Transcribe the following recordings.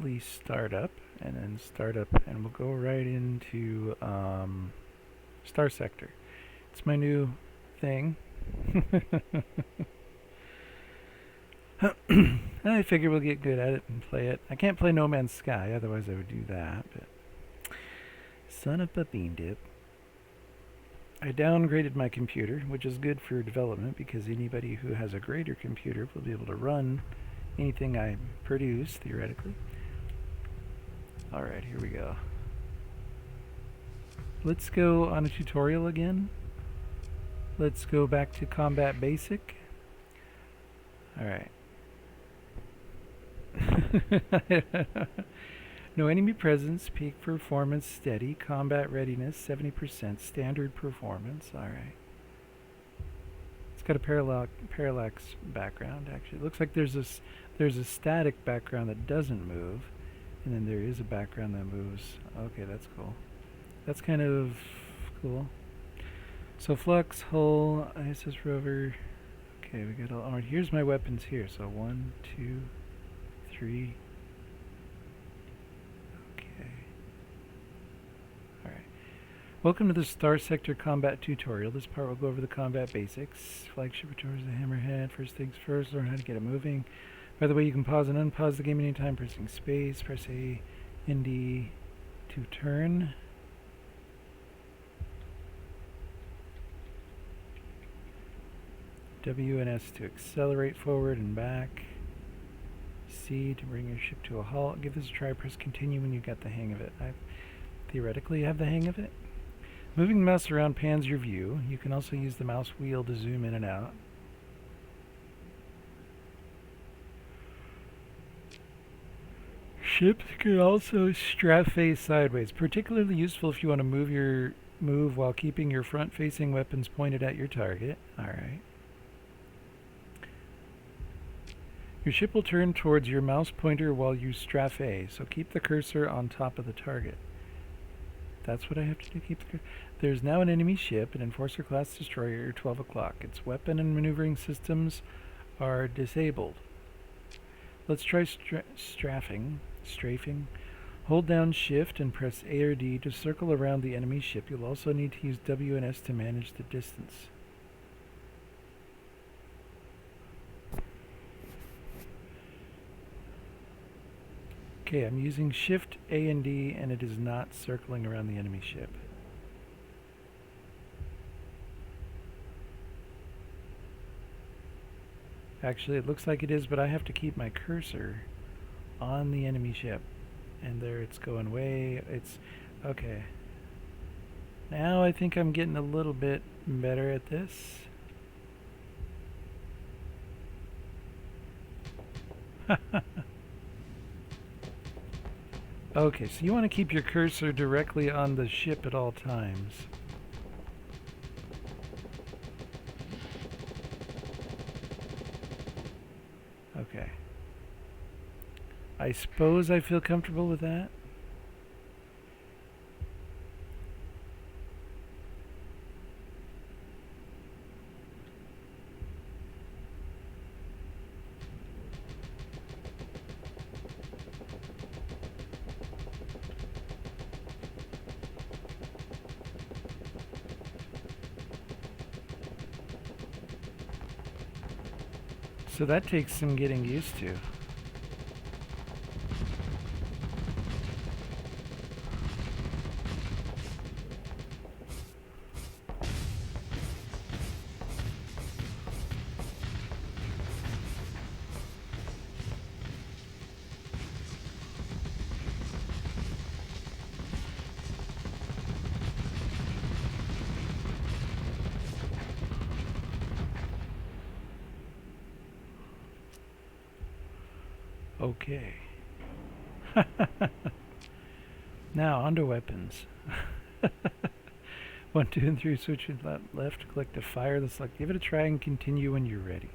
safely start up, and then start up, and we'll go right into Star Sector. It's my new thing. I figure we'll get good at it and play it. I can't play No Man's Sky, otherwise I would do that. But son of a bean dip. I downgraded my computer, which is good for development because anybody who has a greater computer will be able to run anything I produce, theoretically. Alright, here we go. Let's go on a tutorial again. Let's go back to Combat Basic. Alright. No enemy presence, peak performance steady, combat readiness 70%, standard performance. Alright. It's got a parallax background, actually. It looks like there's a static background that doesn't move, and then there is a background that moves. Okay, that's cool. That's kind of cool. So flux, hull, ISS rover. Okay, we got all. Alright, here's my weapons here. So 1, 2, 3. Okay. Alright. Welcome to the Star Sector combat tutorial. This part will go over the combat basics. Flagship towards the hammerhead. First things first, learn how to get it moving. By the way, you can pause and unpause the game anytime pressing space. Press A and D to turn. W and S to accelerate forward and back. C to bring your ship to a halt. Give this a try. Press continue when you got the hang of it. I theoretically have the hang of it. Moving the mouse around pans your view. You can also use the mouse wheel to zoom in and out. Ships can also strap face sideways. Particularly useful if you want to move while keeping your front-facing weapons pointed at your target. Alright. Your ship will turn towards your mouse pointer while you strafe, so keep the cursor on top of the target. That's what I have to do, keep the cursor. There's now an enemy ship, an Enforcer class destroyer, 12 o'clock. Its weapon and maneuvering systems are disabled. Let's try strafing. Hold down shift and press A or D to circle around the enemy ship. You'll also need to use W and S to manage the distance. Okay, I'm using Shift, A, and D, and it is not circling around the enemy ship. Actually, it looks like it is, but I have to keep my cursor on the enemy ship. And there it's going way, it's, okay. Now I think I'm getting a little bit better at this. Okay, so you want to keep your cursor directly on the ship at all times. Okay. I suppose I feel comfortable with that. So that takes some getting used to. Okay. Now, onto weapons. 1, 2, and 3, switch with left, click to fire the select. Give it a try and continue when you're ready.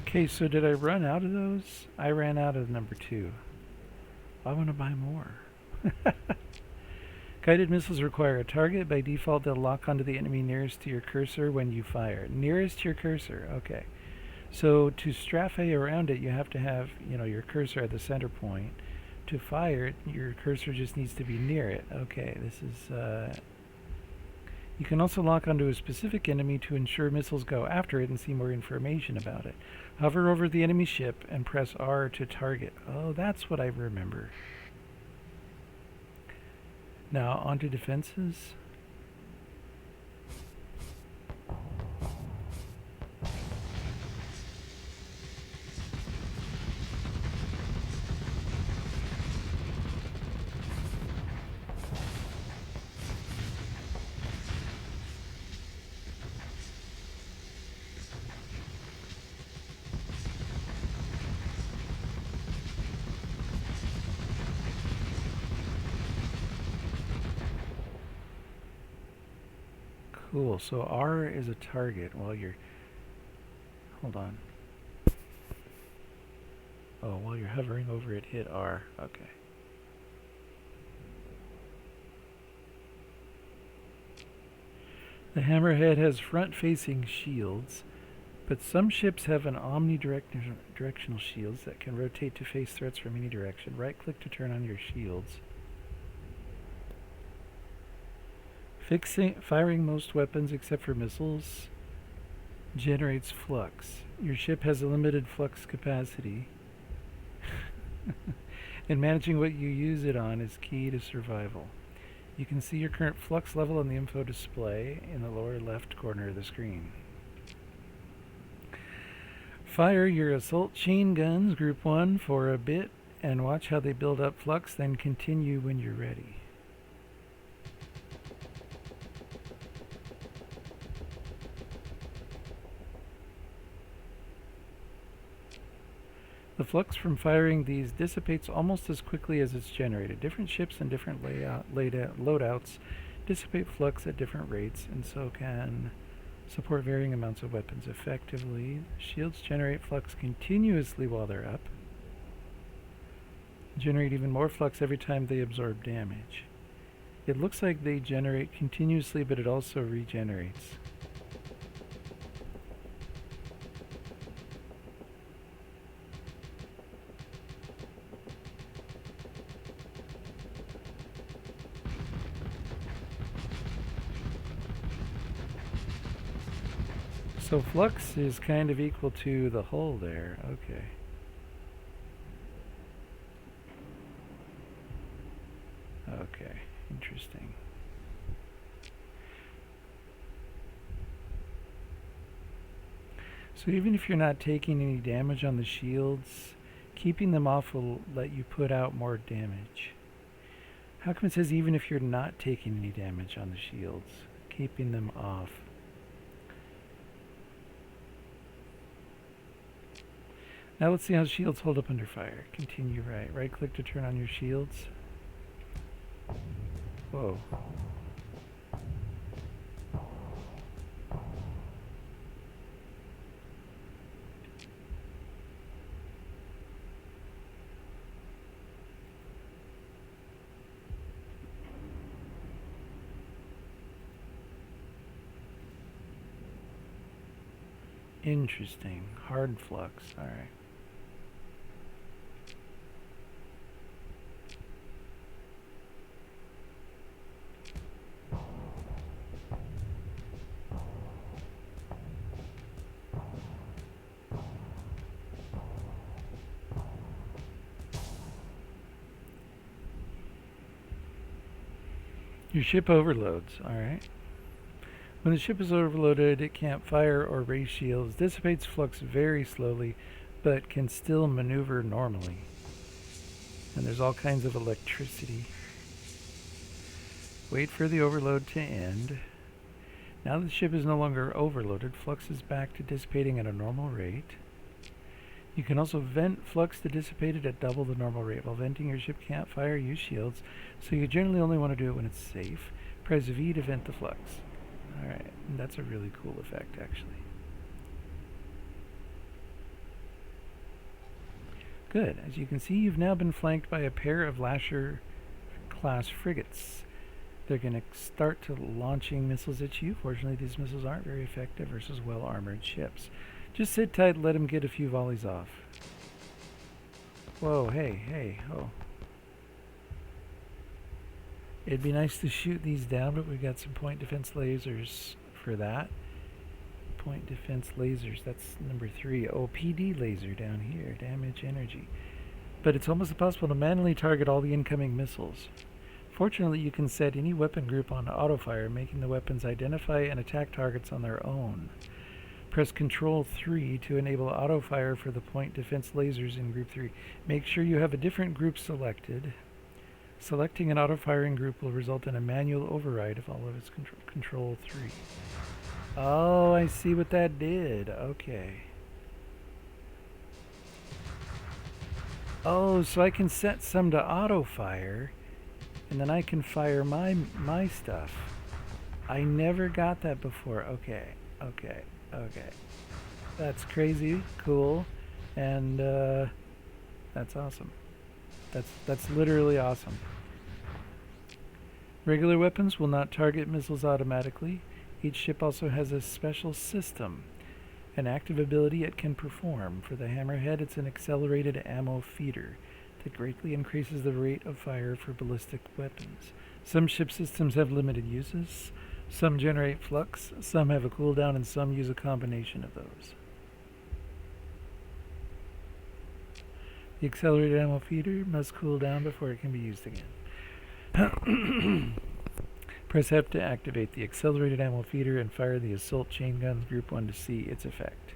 Okay, so did I run out of those? I ran out of number 2. I want to buy more. Guided missiles require a target. By default, they'll lock onto the enemy nearest to your cursor when you fire. Nearest to your cursor, okay. So to strafe around it, you have to have, your cursor at the center point. To fire it, your cursor just needs to be near it. Okay, this is... You can also lock onto a specific enemy to ensure missiles go after it and see more information about it. Hover over the enemy ship and press R to target. Oh, that's what I remember. Now, onto defenses. Cool, so R is a target while you're... Hold on. Oh, while you're hovering over it, hit R. Okay. The Hammerhead has front-facing shields, but some ships have an omnidirectional shields that can rotate to face threats from any direction. Right-click to turn on your shields. Firing most weapons except for missiles generates flux. Your ship has a limited flux capacity. And managing what you use it on is key to survival. You can see your current flux level on the info display in the lower left corner of the screen. Fire your assault chain guns, group 1, for a bit and watch how they build up flux, then continue when you're ready. The flux from firing these dissipates almost as quickly as it's generated. Different ships and different loadouts dissipate flux at different rates, and so can support varying amounts of weapons effectively. Shields generate flux continuously while they're up. Generate even more flux every time they absorb damage. It looks like they generate continuously, but it also regenerates. So flux is kind of equal to the hull there. Okay. Okay, interesting. So even if you're not taking any damage on the shields, keeping them off will let you put out more damage. How come it says even if you're not taking any damage on the shields, keeping them off? Now let's see how shields hold up under fire. Continue right. Right click to turn on your shields. Whoa. Interesting. Hard flux. All right. Your ship overloads. All right. When the ship is overloaded, it can't fire or raise shields, dissipates flux very slowly, but can still maneuver normally. And there's all kinds of electricity. Wait for the overload to end. Now that the ship is no longer overloaded, flux is back to dissipating at a normal rate. You can also vent flux to dissipate it at double the normal rate. While venting, your ship can't fire, use shields, so you generally only want to do it when it's safe. Press V to vent the flux. Alright, that's a really cool effect, actually. Good. As you can see, you've now been flanked by a pair of Lasher-class frigates. They're going to start to launching missiles at you. Fortunately, these missiles aren't very effective versus well-armored ships. Just sit tight and let them get a few volleys off. Whoa, hey, oh. It'd be nice to shoot these down, but we've got some point defense lasers for that. Point defense lasers, that's number 3. Oh, PD laser down here, damage energy. But it's almost impossible to manually target all the incoming missiles. Fortunately, you can set any weapon group on auto-fire, making the weapons identify and attack targets on their own. Press Control 3 to enable auto-fire for the point defense lasers in Group 3. Make sure you have a different group selected. Selecting an auto-firing group will result in a manual override of all of its Control 3. Oh, I see what that did. Okay. Oh, so I can set some to auto-fire, and then I can fire my stuff. I never got that before. Okay. That's crazy, cool, and that's awesome. That's literally awesome. Regular weapons will not target missiles automatically. Each ship also has a special system, an active ability it can perform. For the Hammerhead, it's an accelerated ammo feeder that greatly increases the rate of fire for ballistic weapons. Some ship systems have limited uses. Some generate flux, some have a cooldown, and some use a combination of those. The accelerated ammo feeder must cool down before it can be used again. Press F to activate the accelerated ammo feeder and fire the assault chain guns Group 1 to see its effect.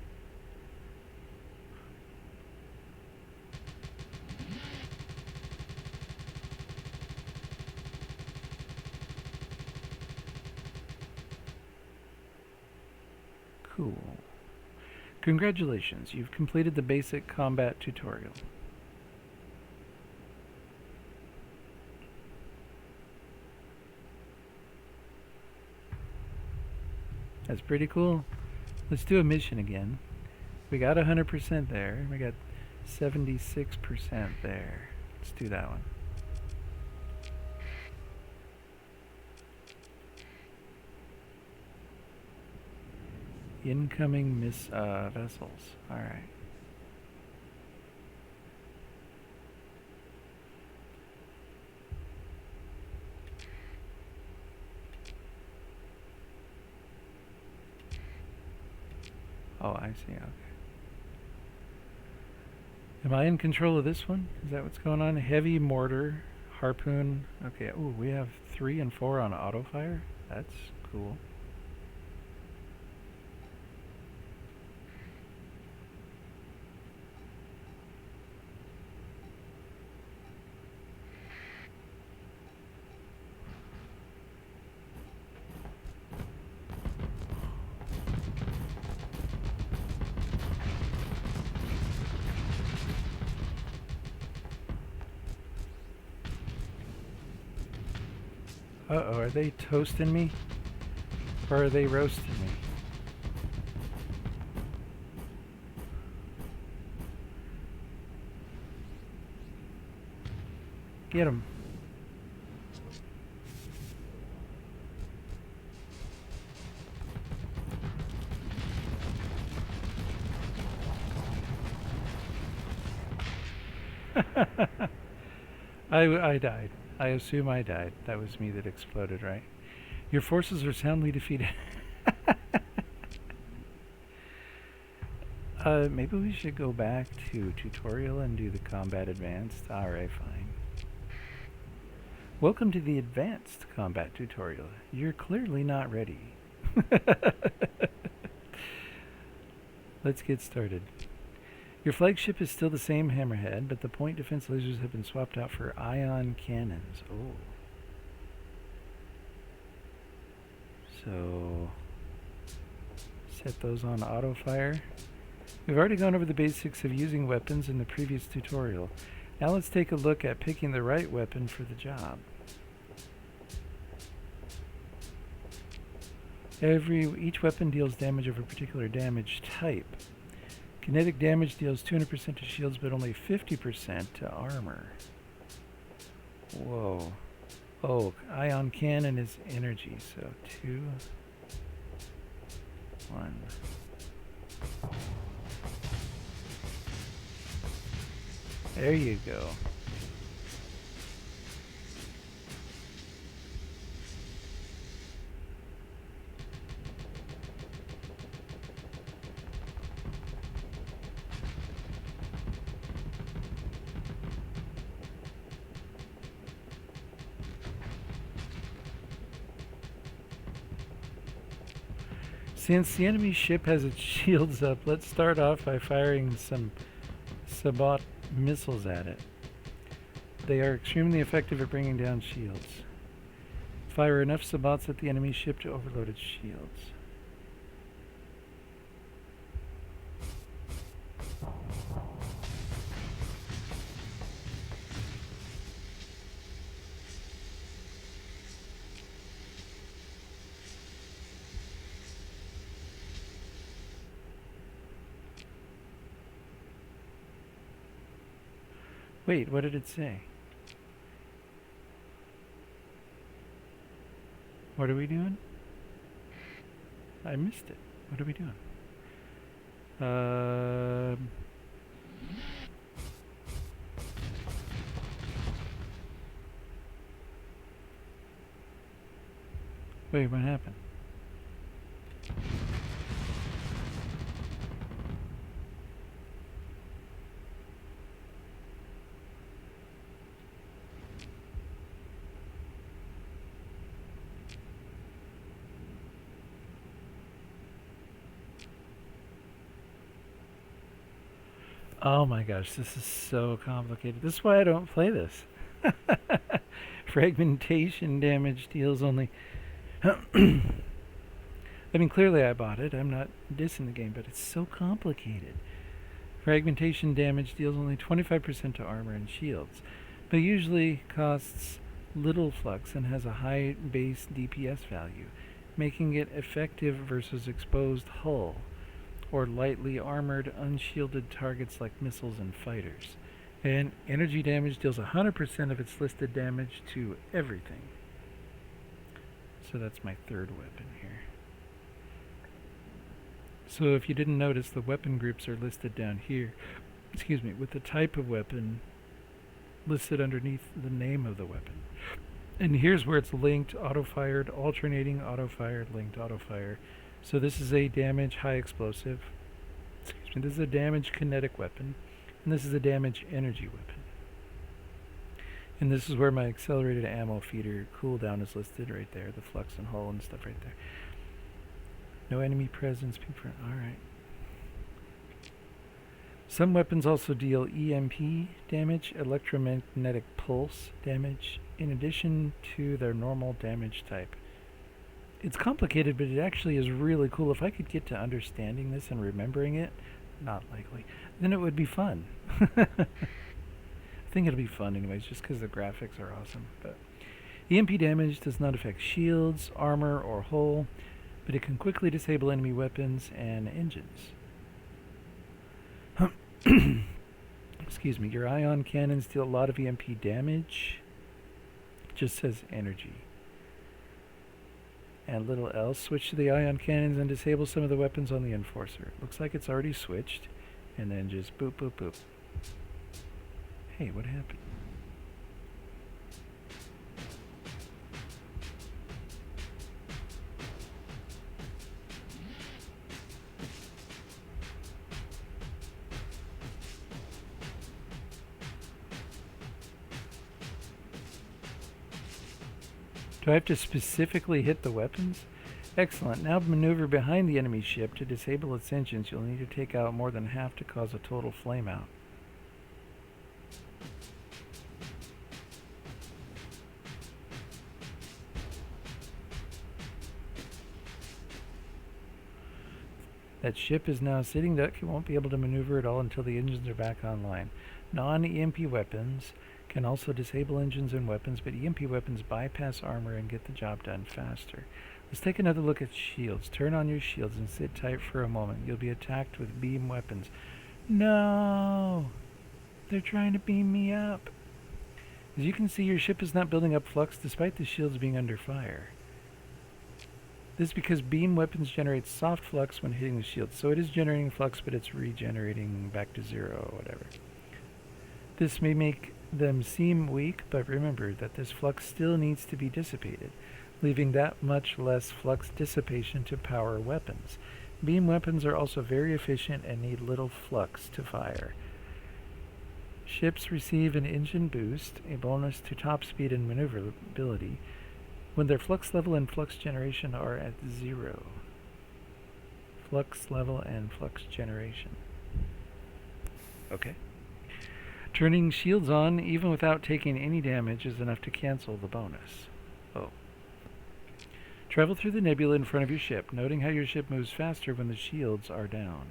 Cool. Congratulations, you've completed the basic combat tutorial. That's pretty cool. Let's do a mission again. We got 100% there. We got 76% there. Let's do that one. Incoming vessels. Alright. Oh, I see. Okay. Am I in control of this one? Is that what's going on? Heavy mortar, harpoon. Okay. Ooh, we have 3 and 4 on auto fire. That's cool. Uh-oh, are they toasting me? Or are they roasting me? Get him. I died. I assume I died. That was me that exploded, right? Your forces are soundly defeated. Maybe we should go back to tutorial and do the combat advanced. Alright, fine. Welcome to the advanced combat tutorial. You're clearly not ready. Let's get started. Your flagship is still the same Hammerhead, but the point defense lasers have been swapped out for ion cannons. Oh. So, set those on auto fire. We've already gone over the basics of using weapons in the previous tutorial. Now let's take a look at picking the right weapon for the job. Each weapon deals damage of a particular damage type. Kinetic damage deals 200% to shields, but only 50% to armor. Whoa. Oh, ion cannon is energy, so 2, 1. There you go. Since the enemy ship has its shields up, let's start off by firing some Sabot missiles at it. They are extremely effective at bringing down shields. Fire enough Sabots at the enemy ship to overload its shields. Wait, what did it say? What are we doing? I missed it. What are we doing? Wait, what happened? Oh my gosh, this is so complicated. This is why I don't play this. Fragmentation damage deals only... I mean, clearly I bought it. I'm not dissing the game, but it's so complicated. Fragmentation damage deals only 25% to armor and shields, but usually costs little flux and has a high base DPS value, making it effective versus exposed hull or lightly armored, unshielded targets like missiles and fighters. And energy damage deals 100% of its listed damage to everything. So that's my third weapon here. So if you didn't notice, the weapon groups are listed down here. Excuse me, with the type of weapon listed underneath the name of the weapon. And here's where it's linked, auto-fired, alternating, auto-fired, linked, auto-fire. So this is a damage high explosive. Excuse me, this is a damage kinetic weapon. And this is a damage energy weapon. And this is where my accelerated ammo feeder cooldown is listed right there. The flux and hull and stuff right there. No enemy presence. Alright. Some weapons also deal EMP damage, electromagnetic pulse damage, in addition to their normal damage type. It's complicated, but it actually is really cool. If I could get to understanding this and remembering it, not likely, then it would be fun. I think it'll be fun anyways, just because the graphics are awesome. But EMP damage does not affect shields, armor, or hull, but it can quickly disable enemy weapons and engines. Excuse me, your ion cannons deal a lot of EMP damage. It just says energy. And little else, switch to the ion cannons and disable some of the weapons on the Enforcer. Looks like it's already switched. And then just boop, boop, boop. Hey, what happened? Do I have to specifically hit the weapons? Excellent. Now maneuver behind the enemy ship to disable its engines. You'll need to take out more than half to cause a total flameout. That ship is now sitting duck. It won't be able to maneuver at all until the engines are back online. Non-EMP weapons can also disable engines and weapons, but EMP weapons bypass armor and get the job done faster. Let's take another look at shields. Turn on your shields and sit tight for a moment. You'll be attacked with beam weapons. No! They're trying to beam me up. As you can see, your ship is not building up flux despite the shields being under fire. This is because beam weapons generate soft flux when hitting the shield. So it is generating flux, but it's regenerating back to zero or whatever. This may make them seem weak, but remember that this flux still needs to be dissipated, leaving that much less flux dissipation to power weapons. Beam weapons are also very efficient and need little flux to fire. Ships receive an engine boost, a bonus to top speed and maneuverability, when their flux level and flux generation are at 0. Flux level and flux generation. Okay. Turning shields on, even without taking any damage, is enough to cancel the bonus. Oh. Travel through the nebula in front of your ship, noting how your ship moves faster when the shields are down.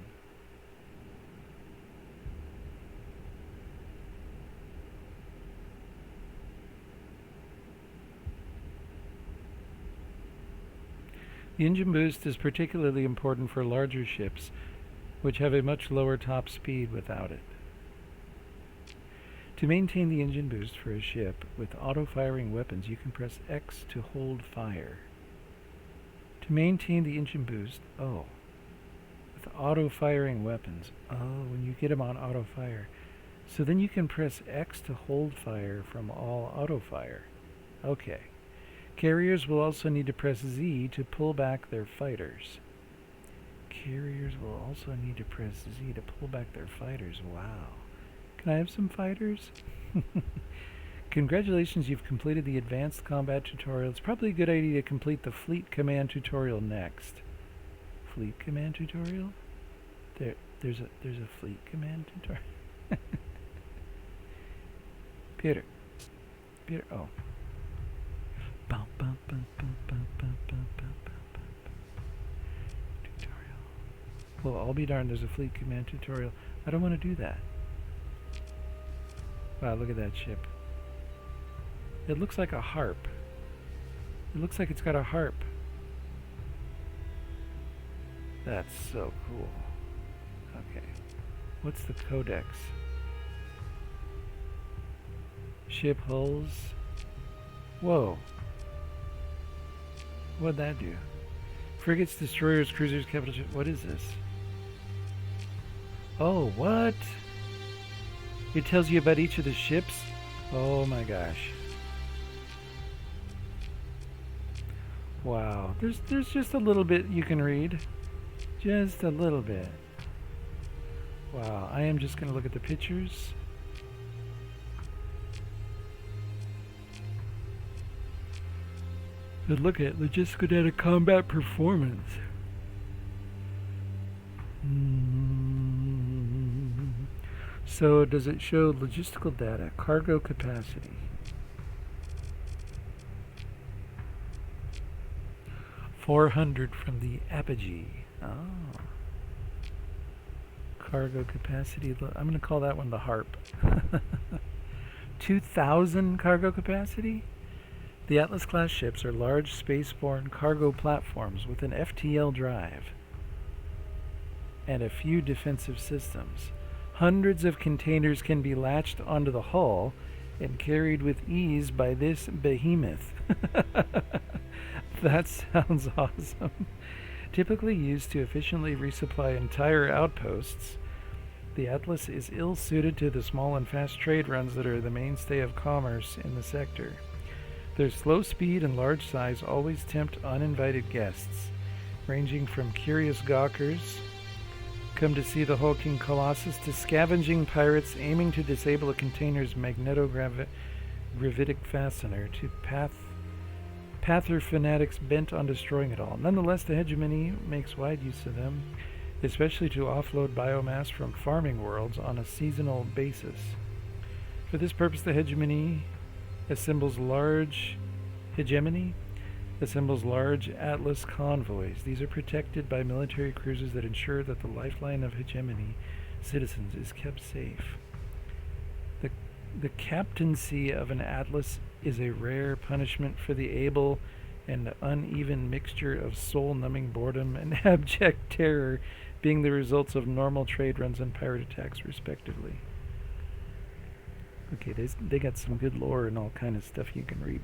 The engine boost is particularly important for larger ships, which have a much lower top speed without it. To maintain the engine boost for a ship with auto-firing weapons, you can press X to hold fire. To maintain the engine boost, with auto-firing weapons, when you get them on auto-fire. So then you can press X to hold fire from all auto-fire. Okay. Carriers will also need to press Z to pull back their fighters. Carriers will also need to press Z to pull back their fighters. Wow. Can I have some fighters? Congratulations, you've completed the advanced combat tutorial. It's probably a good idea to complete the fleet command tutorial next. Fleet command tutorial? There's a fleet command tutorial. Peter, oh. Tutorial. Well, I'll be darned, there's a fleet command tutorial. I don't want to do that. Wow, look at that ship. It looks like a harp. It looks like it's got a harp. That's so cool. Okay. What's the codex? Ship hulls. Whoa. What'd that do? Frigates, destroyers, cruisers, capital ship. What is this? Oh, what? It tells you about each of the ships? Oh my gosh. Wow. There's just a little bit you can read. Just a little bit. Wow. I am just going to look at the pictures. But look at logistical data combat performance. So does it show logistical data, cargo capacity? $400 from the apogee. Oh. Cargo capacity. I'm going to call that one the harp. 2,000 cargo capacity? The Atlas-class ships are large spaceborne cargo platforms with an FTL drive and a few defensive systems. Hundreds of containers can be latched onto the hull and carried with ease by this behemoth. That sounds awesome. Typically used to efficiently resupply entire outposts, the Atlas is ill-suited to the small and fast trade runs that are the mainstay of commerce in the sector. Their slow speed and large size always tempt uninvited guests, ranging from curious gawkers come to see the hulking colossus to scavenging pirates aiming to disable a container's magnetogravitic fastener to pather fanatics bent on destroying it all. Nonetheless, the hegemony makes wide use of them, especially to offload biomass from farming worlds on a seasonal basis. For this purpose, the hegemony assembles large Atlas convoys. These are protected by military cruisers that ensure that the lifeline of hegemony citizens is kept safe. The captaincy of an Atlas is a rare punishment for the able An uneven mixture of soul-numbing boredom and abject terror being the results of normal trade runs and pirate attacks, respectively. Okay, they got some good lore and all kind of stuff you can read.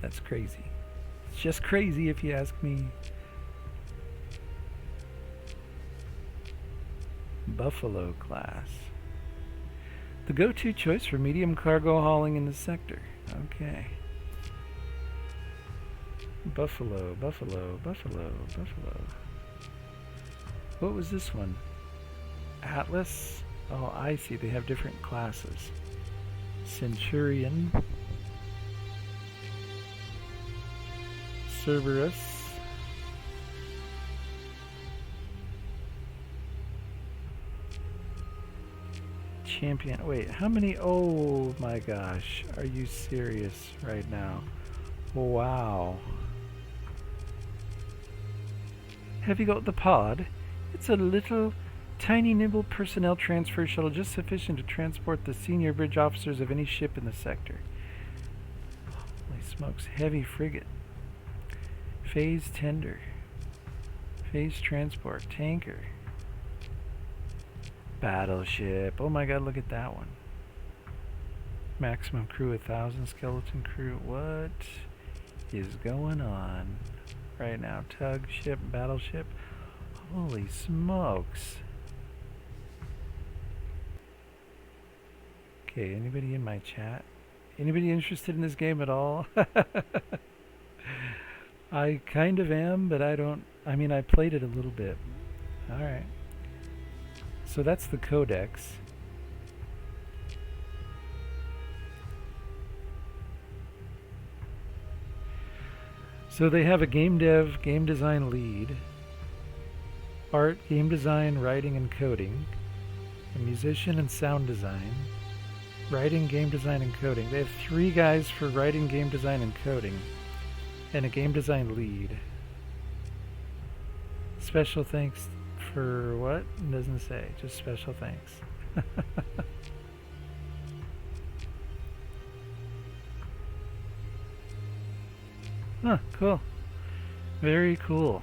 That's crazy. It's just crazy if you ask me. Buffalo class. The go-to choice for medium cargo hauling in the sector. Okay. Buffalo, buffalo, buffalo, buffalo. What was this one? Atlas? Oh, I see. They have different classes. Centurion. Cerberus. Champion. Wait, how many? Oh my gosh. Are you serious right now? Wow. Have you got the pod? It's a little tiny nimble personnel transfer shuttle just sufficient to transport the senior bridge officers of any ship in the sector. Holy smokes. Heavy frigate. Phase tender. Phase transport. Tanker. Battleship. Oh my god, look at that one. Maximum crew 1,000. Skeleton crew. What is going on right now? Tug ship. Battleship. Holy smokes. Okay, anybody in my chat? Anybody interested in this game at all? I kind of am, but I don't... I mean, I played it a little bit. Alright. So that's the codex. So they have a game dev, game design lead, art, game design, writing, and coding, a musician and sound design, writing, game design, and coding. They have 3 guys for writing, game design, and coding, and a game design lead. Special thanks for what? It doesn't say. Just special thanks. Huh, cool. Very cool.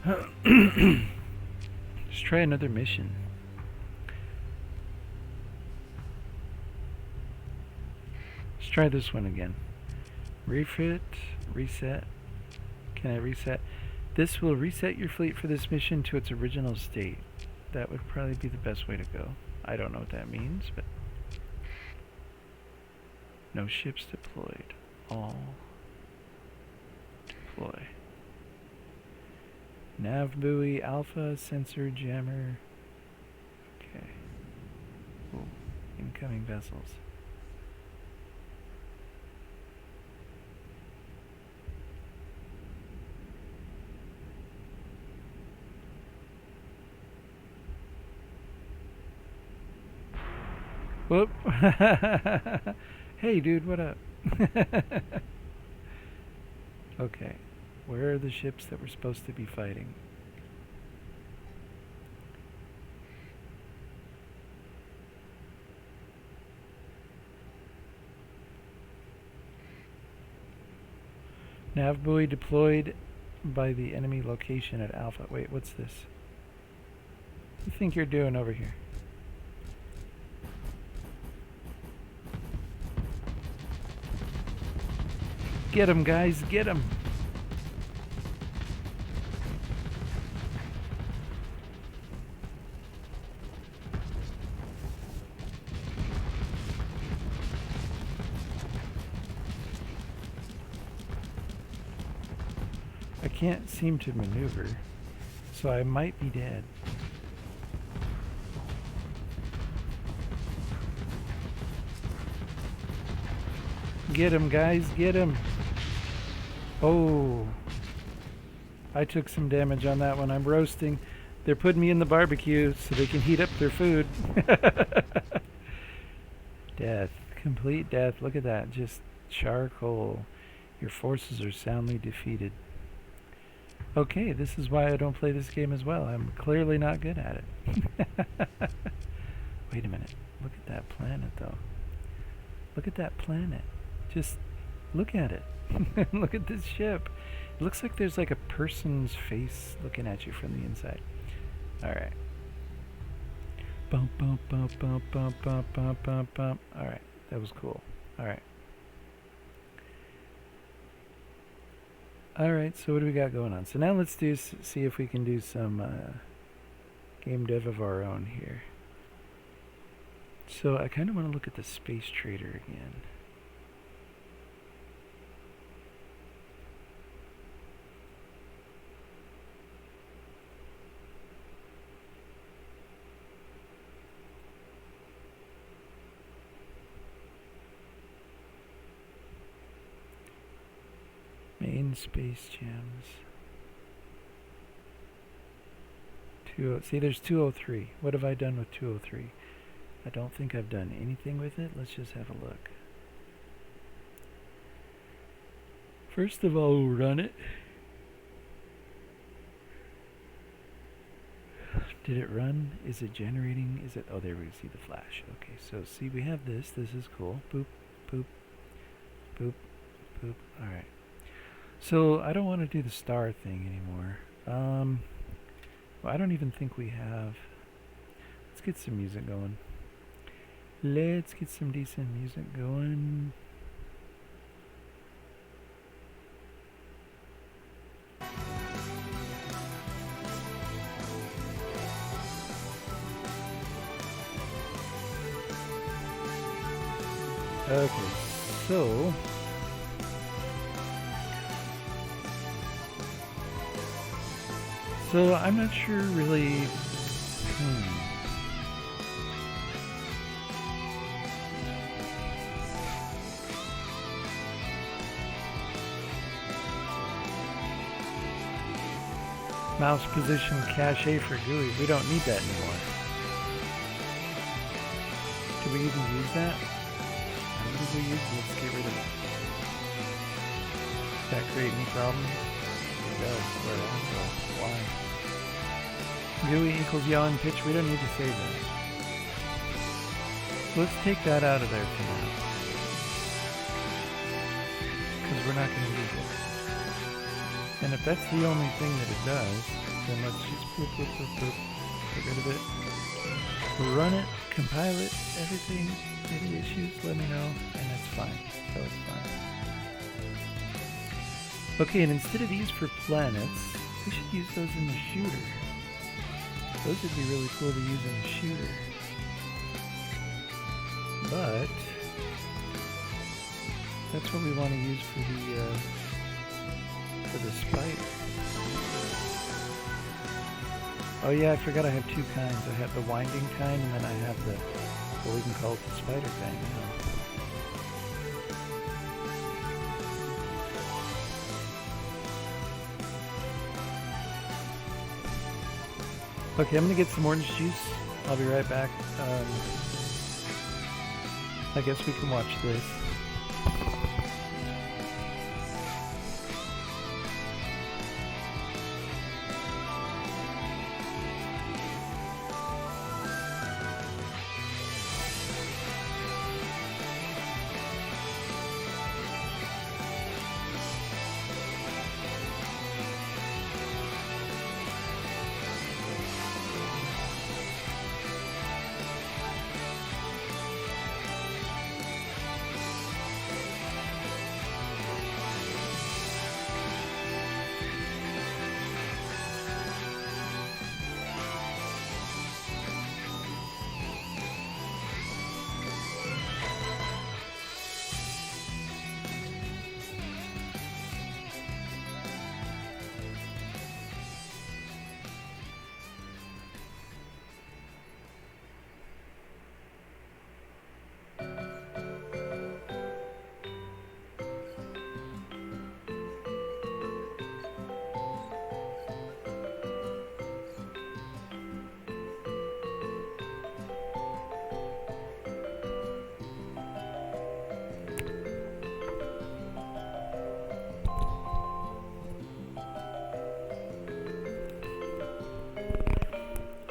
Let's try another mission. Let's try this one again. Refit, reset. Can I reset? This will reset your fleet for this mission to its original state. That would probably be the best way to go. I don't know what that means, but... No ships deployed. All deploy. Nav buoy, alpha, sensor, jammer. Okay. Ooh, incoming vessels. Whoop. Hey dude, what up? Okay, where are the ships that we're supposed to be fighting? Nav buoy deployed by the enemy location at Alpha. Wait, what's this? What do you think you're doing over here? Get him, guys, get him! I can't seem to maneuver, so I might be dead. Get him, guys, get him! Oh, I took some damage on that one. I'm roasting. They're putting me in the barbecue so they can heat up their food. Death. Complete death. Look at that. Just charcoal. Your forces are soundly defeated. Okay, this is why I don't play this game as well. I'm clearly not good at it. Wait a minute. Look at that planet, though. Look at that planet. Just Look at it. Look at this ship. It looks like there's like a person's face looking at you from the inside. Alright. Bump, bump, bump, bump, bump, bump, bump, bump, bump. Alright, that was cool. Alright. Alright, so what do we got going on? So now let's see if we can do some game dev of our own here. So I kind of want to look at the space trader again. Main space gems. See, there's 203. What have I done with 203? I don't think I've done anything with it. Let's just have a look. First of all, we'll run it. Did it run? Is it generating? Is it? Oh, there we see the flash. Okay, so see, we have this. This is cool. Boop, boop, boop, boop. All right. So I don't want to do the star thing anymore. Well, I don't even think we have. Let's get some music going. Let's get some decent music going. Okay, so I'm not sure really. Mouse position cache for GUI. We don't need that anymore. Do we even use that? How do we use it? Let's get rid of it. Does that create any problems? It does. Why? GUI equals yaw and pitch. We don't need to save that. So let's take that out of there for now. Because we're not going to use it. And if that's the only thing that it does, then let's just boop, boop, boop, boop. Get rid of it. Run it, compile it, everything. Any issues, let me know, and that's fine. So it's fine. Okay, and instead of these for planets, we should use those in the shooter. Those would be really cool to use in the shooter. But that's what we want to use for the spider. Oh yeah, I forgot I have two kinds. I have the winding kind, and then I have the, what we can call it, the spider kind. Okay, I'm gonna get some orange juice. I'll be right back. I guess we can watch this.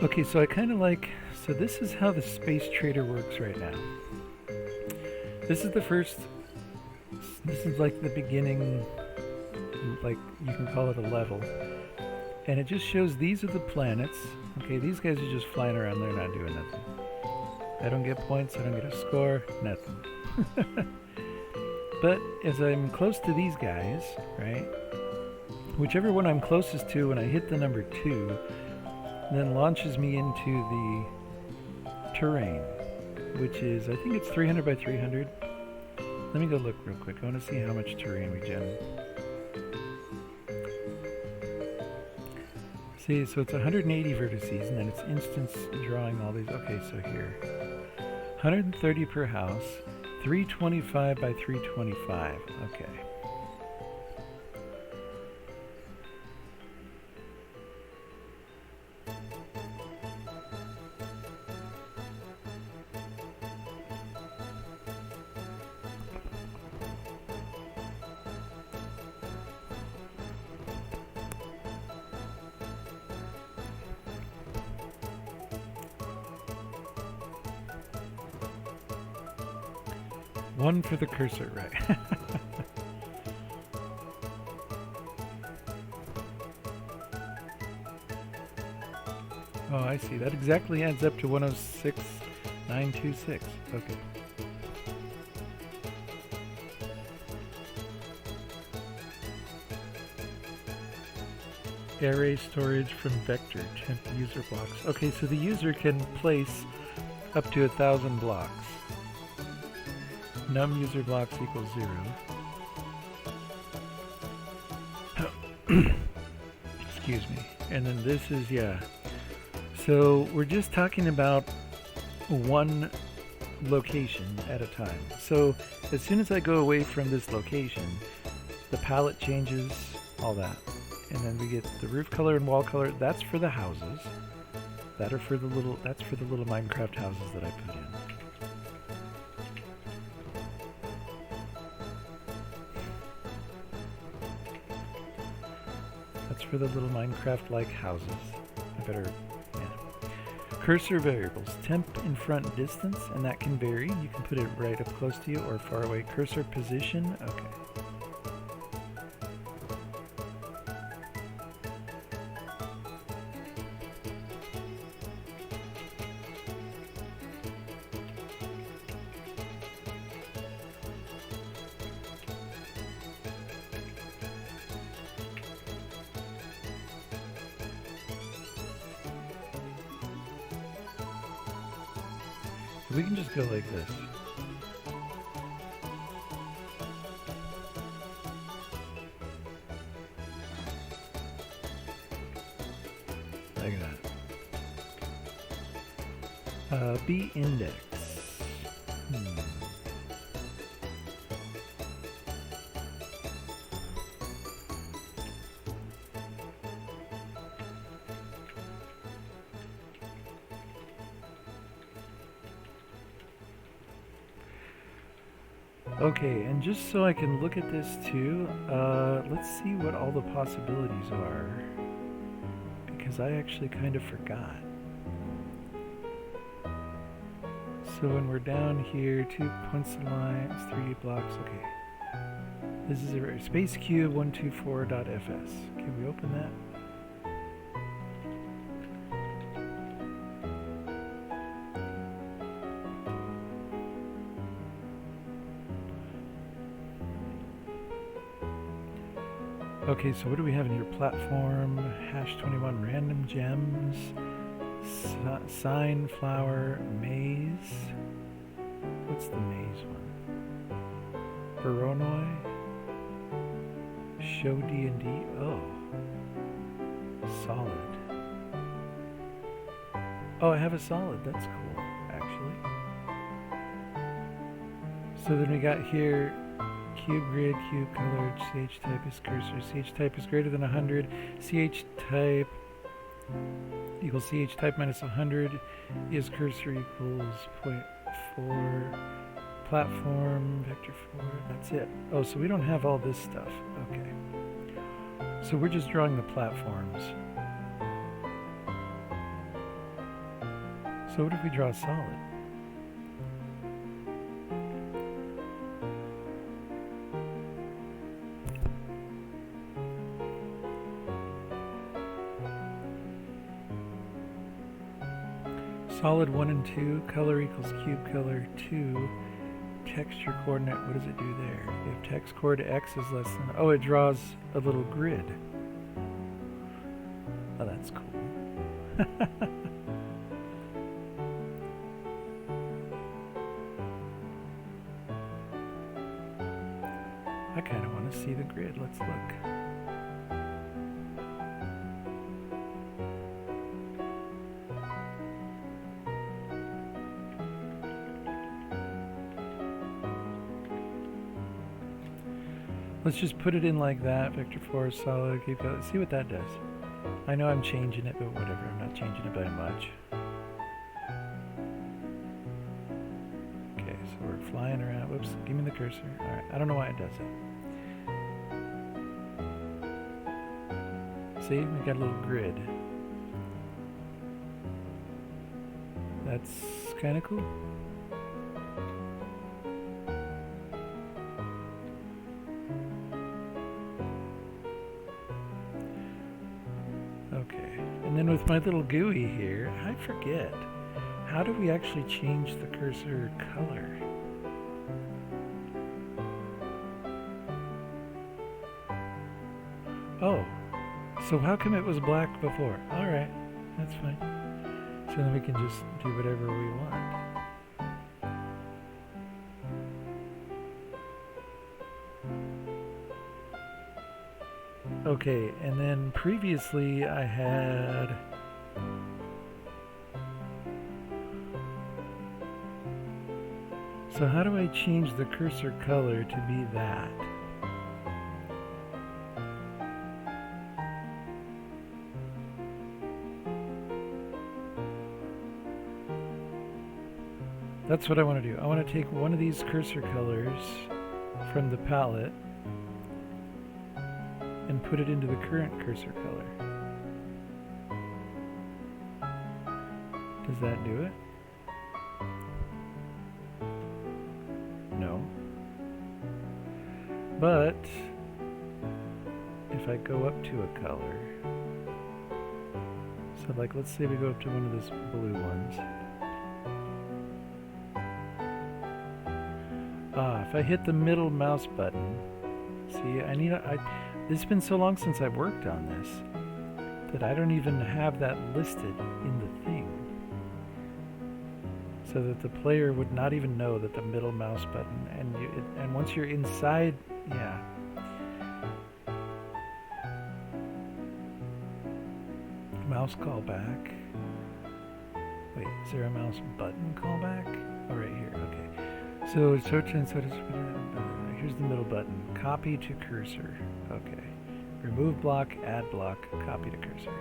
Okay, so I kind of like, so this is how the space trader works right now. This is the first This is like the beginning, like you can call it a level. And it just shows these are the planets. Okay, these guys are just flying around, they're not doing nothing. I don't get points, I don't get a score, nothing. But as I'm close to these guys, right, whichever one I'm closest to when I hit the number 2, then launches me into the terrain, which is, I think it's 300 by 300. Let me go look real quick. I want to see how much terrain we gen. See, so it's 180 vertices, and then it's instance drawing all these. Okay, so here. 130 per house, 325 by 325. Okay. One for the cursor, right? Oh, I see. That exactly adds up to 106,926. Okay. Array storage from vector, temp user blocks. Okay, so the user can place up to 1,000 blocks. Num user blocks equals 0. Excuse me. And then this is, yeah. So we're just talking about one location at a time. So as soon as I go away from this location, the palette changes, all that. And then we get the roof color and wall color. That's for the houses. That's for the little Minecraft houses that I put in. That's for the little Minecraft-like houses. I better, yeah. Cursor variables, temp in front distance, and that can vary. You can put it right up close to you or far away. Cursor position, okay. We can just go like this. Like that. B index. Okay, and just so I can look at this too, let's see what all the possibilities are, because I actually kind of forgot. So when we're down here, 2 points of lines, 3 blocks, okay. This is a space cube 124.fs. Can we open that? Okay, so what do we have in here? Platform, hash 21, random gems, sign, flower, maze. What's the maze one? Voronoi, show D&D. Oh, solid. Oh, I have a solid. That's cool, actually. So then we got here. Cube grid, cube colored, CH type is cursor, CH type is greater than 100, CH type equals CH type minus 100, is cursor equals 0.4, platform, vector 4, that's it. Oh, so we don't have all this stuff, okay. So we're just drawing the platforms. So what if we draw solid? Solid 1 and 2, color equals cube color 2, texture coordinate, what does it do there? If text coord x is less than, oh, it draws a little grid. Oh, that's cool. I kind of want to see the grid, let's look. Let's just put it in like that, vector 4, solid, keep going. See what that does. I know I'm changing it, but whatever, I'm not changing it by much. Okay, so we're flying around. Whoops, give me the cursor. Alright, I don't know why it does it. See, we got a little grid. That's kind of cool. Okay, and then with my little GUI here, I forget. How do we actually change the cursor color? Oh, so how come it was black before? Alright, that's fine. So then we can just do whatever we want. Okay, and then previously I had so how do I change the cursor color to be that? That's what I want to do. I want to take one of these cursor colors from the palette and put it into the current cursor color. Does that do it? No. But if I go up to a color, so like let's say we go up to one of those blue ones. If I hit the middle mouse button, see, it's been so long since I've worked on this that I don't even have that listed in the thing. So that the player would not even know that the middle mouse button, and once you're inside, yeah. Mouse callback. Wait, is there a mouse button callback? Oh, right here, okay. So search and here's the middle button. Copy to cursor. Okay. Remove block, add block, copy to cursor.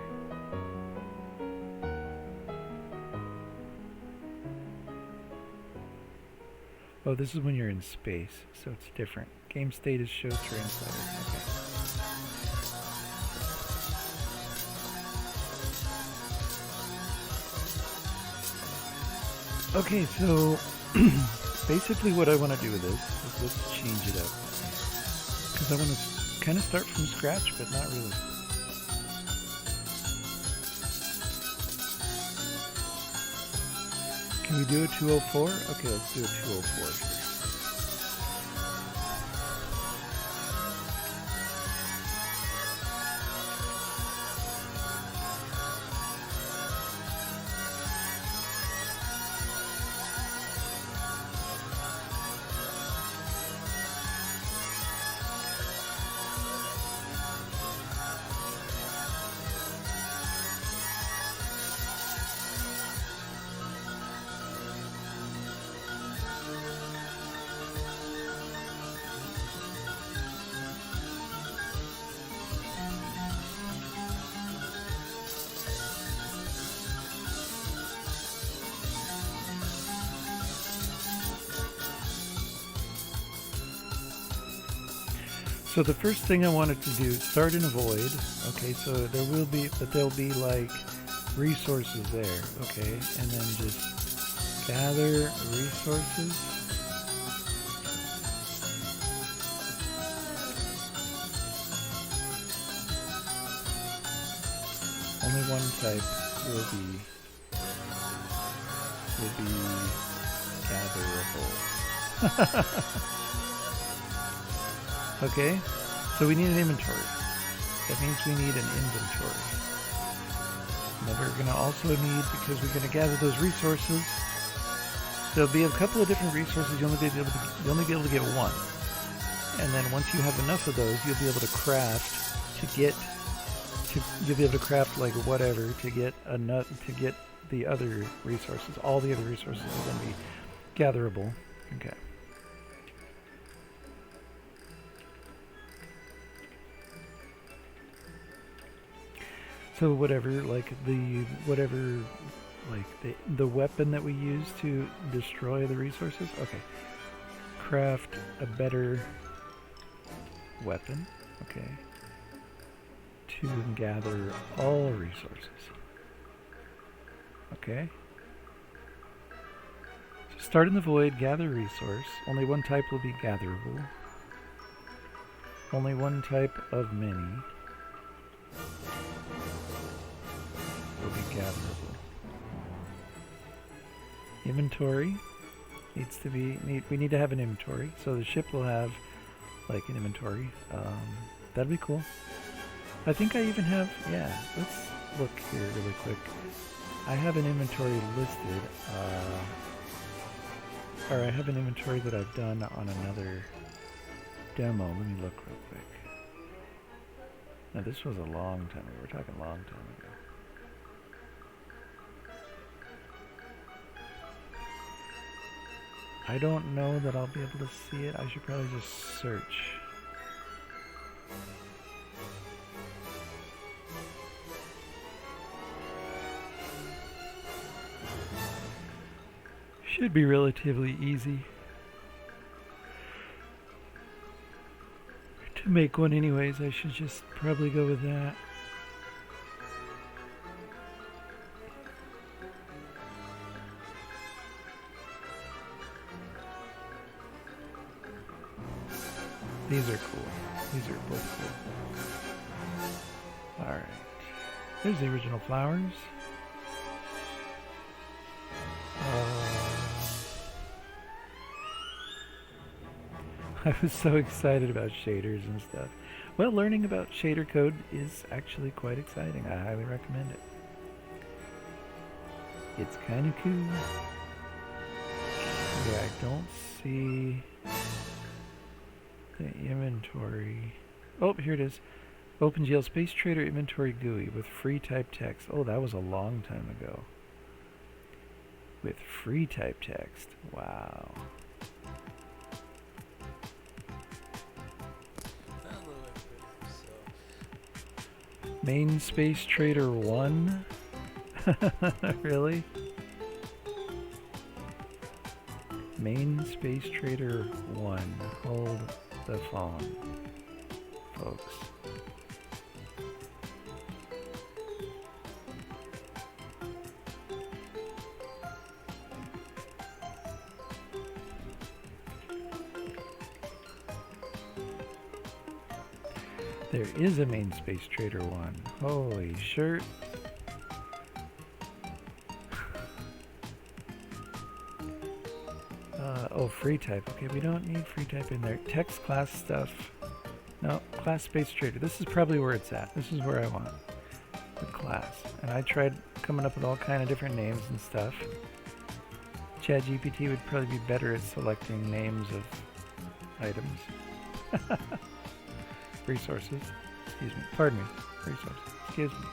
Oh, this is when you're in space, so it's different. Game state is show translator. Okay. Okay, so basically what I want to do with this is let's change it up. Because I want to kind of start from scratch, but not really. Can we do a 204? Okay, let's do a 204 here. So the first thing I wanted to do is start in a void. Okay, so there'll be like resources there. Okay, and then just gather resources. Only one type will be will be gatherable. Okay, so we need an inventory. That means we need an inventory. And then we're going to also need, because we're going to gather those resources, there'll be a couple of different resources. You'll only be able to get one. And then once you have enough of those, you'll be able to craft you'll be able to craft like whatever to get the other resources. All the other resources are going to be gatherable. Okay. So the weapon that we use to destroy the resources. Okay. Craft a better weapon. Okay. To gather all resources. Okay. So start in the void, gather resource. Only one type will be gatherable. Only one type of many will be gatherable. Inventory needs to be, we need to have an inventory. So the ship will have like an inventory. That'd be cool. I think I even have, yeah, let's look here really quick. I have an inventory listed, or I have an inventory that I've done on another demo. Let me look real quick. Now this was a long time ago. We're talking a long time ago. I don't know that I'll be able to see it. I should probably just search. Should be relatively easy to make one anyways. I should just probably go with that. These are cool. These are both cool. Alright. There's the original flowers. I was so excited about shaders and stuff. Well, learning about shader code is actually quite exciting. I highly recommend it. It's kind of cool. Yeah, I don't see the inventory. Oh, here it is. OpenGL Space Trader Inventory GUI with free type text. Oh, that was a long time ago. With free type text. Wow. Main Space Trader 1? Really? Main Space Trader 1. Hold the phone, folks. There is a Main Space Trader 1. Holy shirt. Oh, free type. Okay, we don't need free type in there. Text class stuff. No, class Space Trader. This is probably where it's at. This is where I want the class. And I tried coming up with all kind of different names and stuff. ChatGPT would probably be better at selecting names of items. Resources. Excuse me. Pardon me. Resources. Excuse me.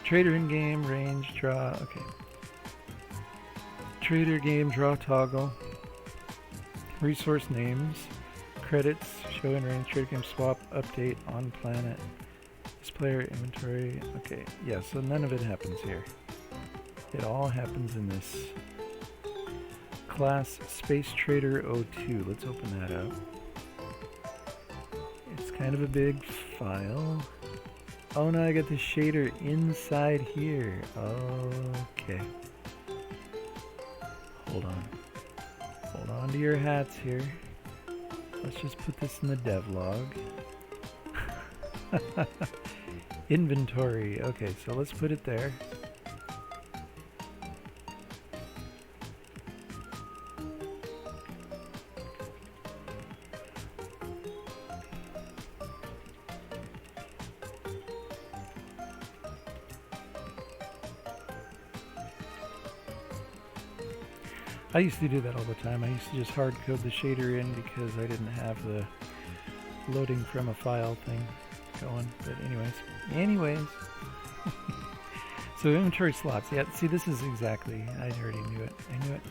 Trader in game, range, draw. Okay. Trader game, draw toggle. Resource names. Credits, show in range, trader game, swap, update, on planet. This player, inventory. Okay. Yeah, so none of it happens here. It all happens in this class Space Trader 02. Let's open that up. It's kind of a big file. Oh no, I got the shader inside here. Okay. Hold on. Hold on to your hats here. Let's just put this in the devlog. Inventory. Okay, so let's put it there. I used to do that all the time. I used to just hard code the shader in because I didn't have the loading from a file thing going. But anyways. So inventory slots. Yeah, see, this is exactly. I already knew it.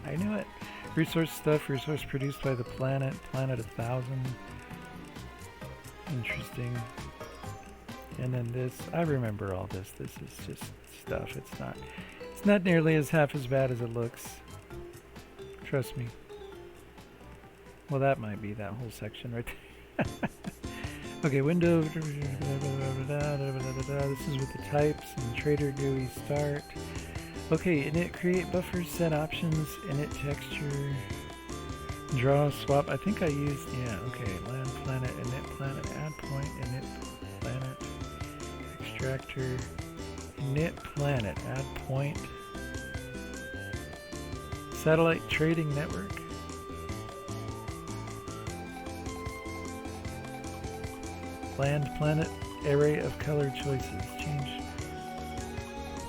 I knew it. Resource stuff. Resource produced by the planet. Planet 1000. Interesting. And then this. I remember all this. This is just stuff. It's not nearly as half as bad as it looks. Trust me. Well, that might be that whole section right there. Okay, window. This is with the types and trader GUI start. Okay, init create buffer set options, init texture, draw swap. I think I used, yeah, okay, land planet, init planet, add point, init planet, extractor, init planet, add point, satellite trading network. Land planet array of color choices. Change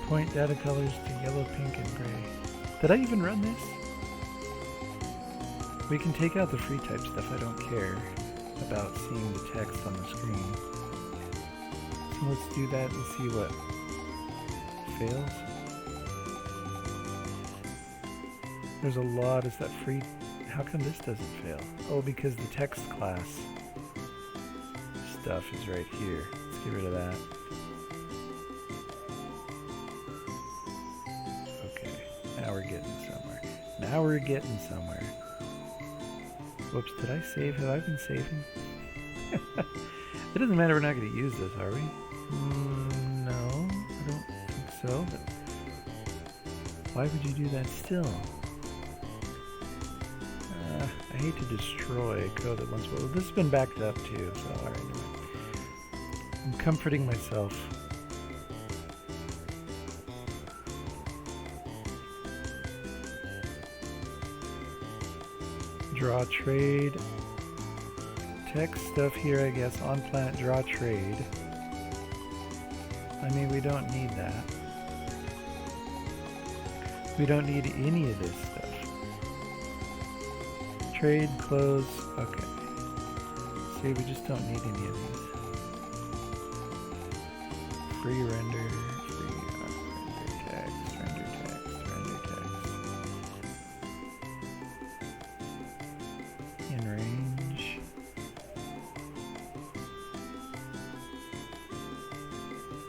point data colors to yellow, pink, and gray. Did I even run this? We can take out the free type stuff. I don't care about seeing the text on the screen. So let's do that and see what fails. There's a lot. Is that free? How come this doesn't fail? Oh, because the text class stuff is right here. Let's get rid of that. Okay, now we're getting somewhere. Whoops, did I save? Have I been saving? It doesn't matter, we're not going to use this, are we? No, I don't think so, but why would you do that still? I hate to destroy code at once, but this has been backed up too, so alright. I'm comforting myself. Draw trade. Text stuff here, I guess. On planet draw trade. I mean, we don't need that. We don't need any of this stuff. Trade, close, okay. See, we just don't need any of these. Free render, render text. In range.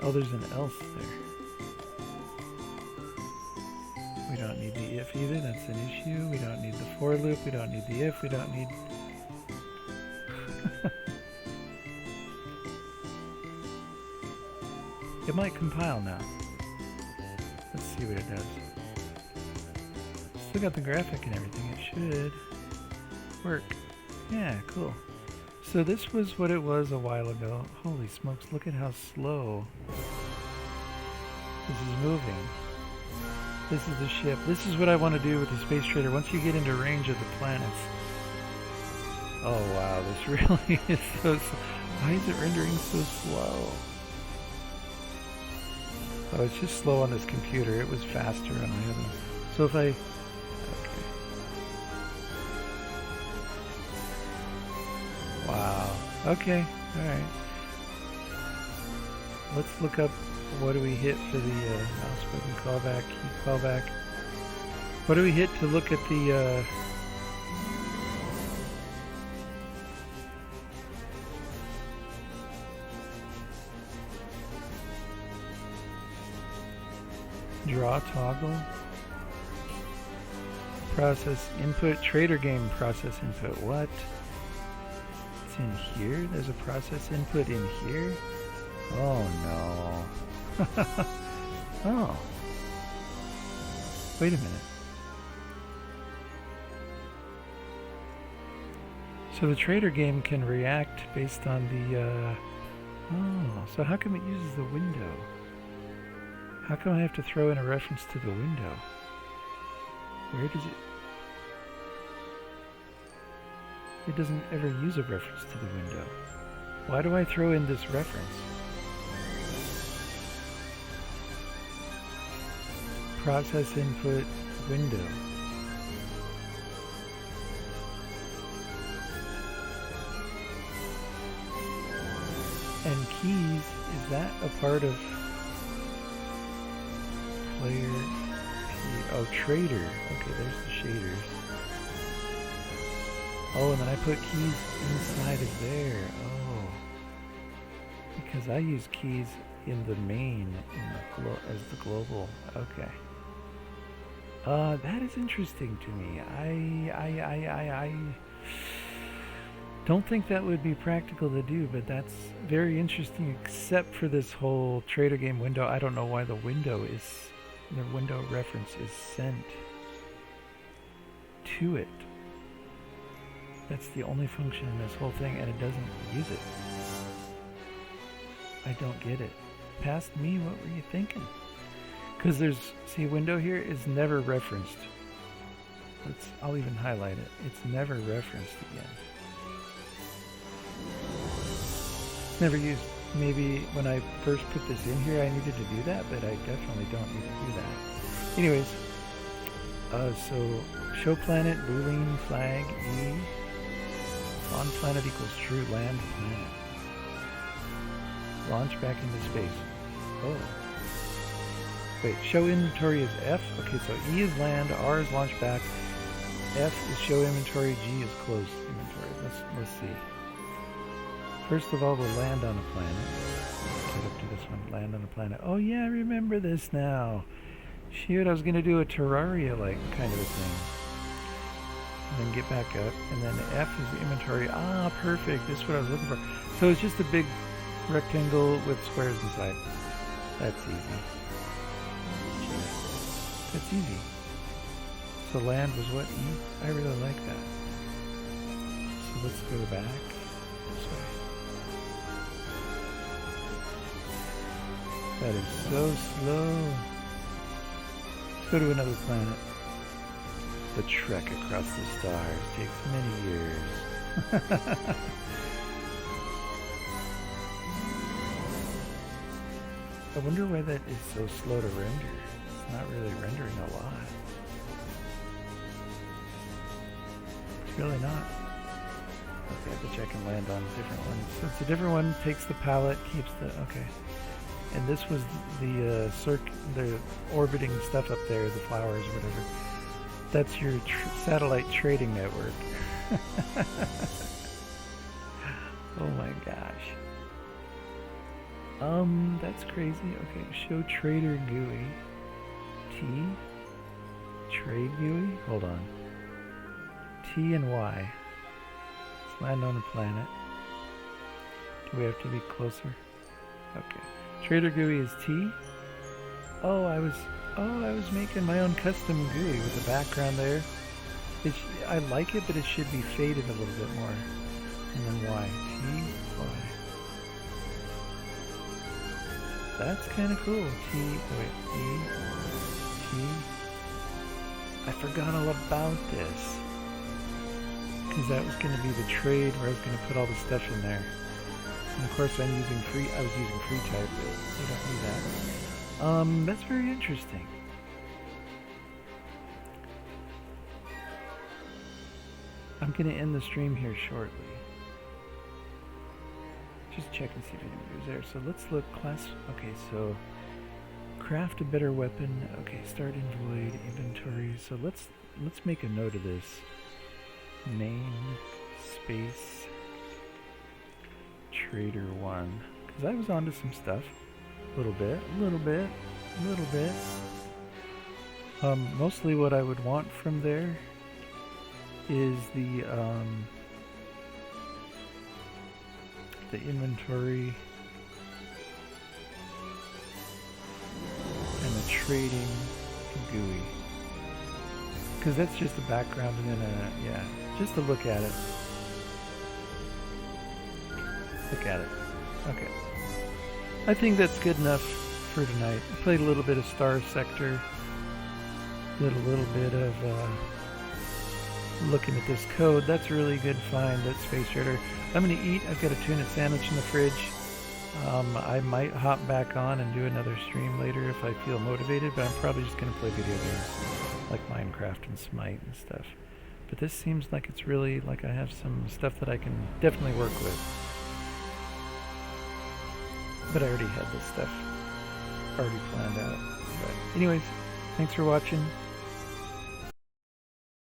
Oh, there's an else there. We don't need the if either, that's an issue. We don't need the for loop, we don't need the if, we don't need... It might compile now. Let's see what it does. Still got the graphic and everything, it should work. Yeah, cool. So this was what it was a while ago. Holy smokes, look at how slow this is moving. This is the ship. This is what I want to do with the Space Trader. Once you get into range of the planets. Oh wow, this really is so slow. Why is it rendering so slow? Oh, it's just slow on this computer. It was faster on my other one. So if I... Okay. Wow. Okay, alright. Let's look up what do we hit for the mouse button callback, key callback. What do we hit to look at the draw toggle? Process input, trader game process input. What? It's in here? There's a process input in here? Oh no. Oh. Wait a minute. So the trader game can react based on the, oh, so how come it uses the window? How come I have to throw in a reference to the window? Where does it... It doesn't ever use a reference to the window. Why do I throw in this reference? Process input window. And keys, is that a part of player? Oh, trader. Okay, there's the shaders. Oh, and then I put keys inside of there. Oh, because I use keys in the main as the global. Okay. That is interesting to me. I don't think that would be practical to do, but that's very interesting. Except for this whole trader game window, I don't know why the window reference is sent to it. That's the only function in this whole thing, and it doesn't use it. I don't get it. Past me, what were you thinking? Because see, window here is never referenced. I'll even highlight it. It's never referenced again. Never used. Maybe when I first put this in here, I needed to do that, but I definitely don't need to do that. Anyways, so show planet, boolean, flag, E. On planet equals true, land, planet. Launch back into space. Oh. Wait, show inventory is F. Okay, so E is land, R is launch back, F is show inventory, G is close inventory. Let's see. First of all, we'll land on a planet. Get up to this one, land on a planet. Oh yeah, I remember this now. Shoot, I was gonna do a Terraria-like kind of a thing. And then get back up, and then F is the inventory. Ah, perfect, this is what I was looking for. So it's just a big rectangle with squares inside. That's easy. That's easy. So land was what? I really like that. So let's go back this way. That is so slow. Let's go to another planet. The trek across the stars takes many years. I wonder why that is so slow to render. It's not really rendering a lot. It's really not. Okay, but I can land on a different one. So it's a different one, takes the palette, keeps the, okay. And this was the the orbiting stuff up there, the flowers or whatever. That's your satellite trading network. Oh my gosh. That's crazy. Okay, show trader GUI. T. Trade GUI? Hold on. T and Y. Let's land on a planet. Do we have to be closer? Okay. Trader GUI is T. Oh, I was making my own custom GUI with the background there. I like it, but it should be faded a little bit more. And then Y. T, Y. That's kind of cool. T, wait, E, T. I forgot all about this. Because that was going to be the trade where I was going to put all the stuff in there. And of course I was using free type, but we don't need that. That's very interesting. I'm going to end the stream here shortly. Just check and see if anybody's there. So let's look class. Okay, so craft a better weapon. Okay, start in void inventory. So let's make a note of this. Name space trader 1, because I was onto some stuff. A little bit. Mostly what I would want from there is the inventory and the trading GUI, because that's just the background and then just to look at it. Okay. I think that's good enough for tonight. I played a little bit of Star Sector. Did a little bit of looking at this code. That's really good find, that Space Trader. I'm going to eat. I've got a tuna sandwich in the fridge. I might hop back on and do another stream later if I feel motivated, but I'm probably just going to play video games like Minecraft and Smite and stuff. But this seems like it's really, like I have some stuff that I can definitely work with. But I already had this stuff already planned out. But anyways, thanks for watching.